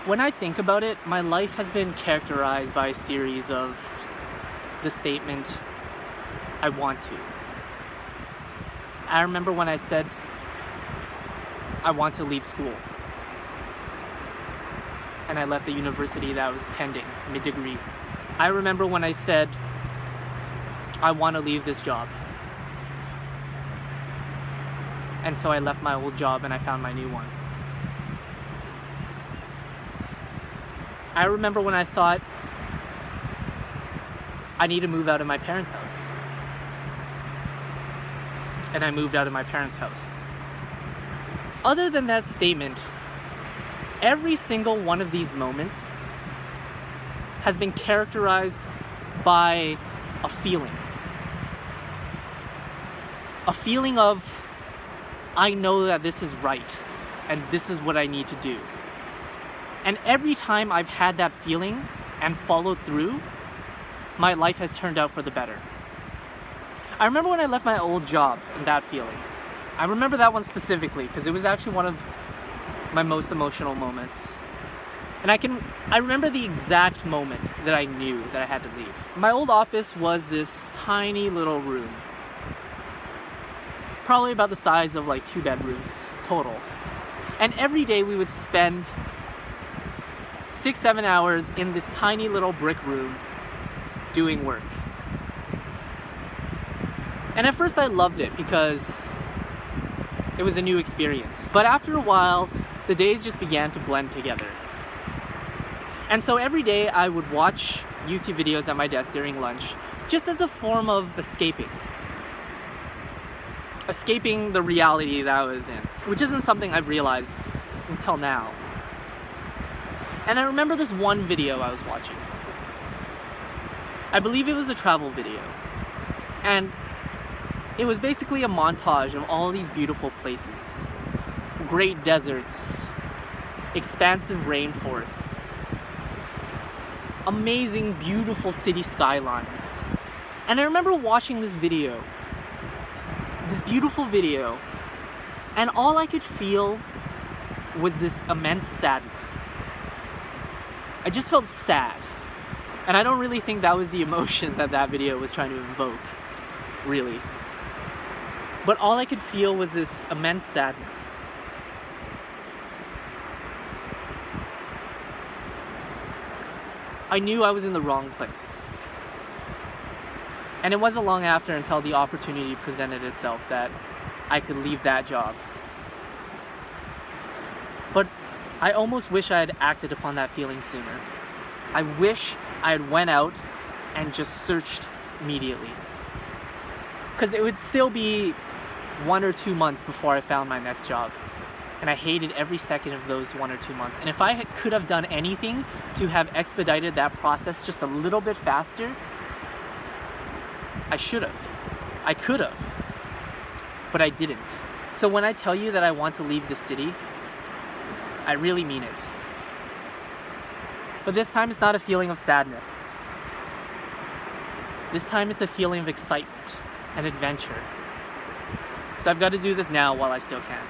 When I think about it, my life has been characterized by a series of the statement, I want to. I remember when I said, I want to leave school. And I left the university that I was attending, mid-degree. I remember when I said, I want to leave this job. And so I left my old job and I found my new one. I remember when I thought, I need to move out of my parents' house. And I moved out of my parents' house. Other than that statement, every single one of these moments has been characterized by a feeling. A feeling of, I know that this is right and this is what I need to do. And every time I've had that feeling and followed through, my life has turned out for the better. I remember when I left my old job and that feeling. I remember that one specifically because it was actually one of my most emotional moments. And I remember the exact moment that I knew that I had to leave. My old office was this tiny little room. Probably about the size of like 2 bedrooms total. And every day we would spend 6-7 hours in this tiny little brick room doing work. And at first I loved it because it was a new experience. But after a while, the days just began to blend together. And so every day I would watch YouTube videos at my desk during lunch, just as a form of escaping the reality that I was in, which isn't something I've realized until now. And I remember this one video I was watching. I believe it was a travel video. And it was basically a montage of all these beautiful places. Great deserts, expansive rainforests, amazing, beautiful city skylines. And I remember watching this video, this beautiful video, and all I could feel was this immense sadness. I just felt sad. And I don't really think that was the emotion that video was trying to evoke, really. But all I could feel was this immense sadness. I knew I was in the wrong place. And it wasn't long after until the opportunity presented itself that I could leave that job. But I almost wish I had acted upon that feeling sooner. I wish I had went out and just searched immediately. Because it would still be 1 or 2 months before I found my next job. And I hated every second of those 1 or 2 months. And if I could have done anything to have expedited that process just a little bit faster, I should have. I could have. But I didn't. So when I tell you that I want to leave the city, I really mean it. But this time it's not a feeling of sadness. This time it's a feeling of excitement and adventure. So I've got to do this now while I still can.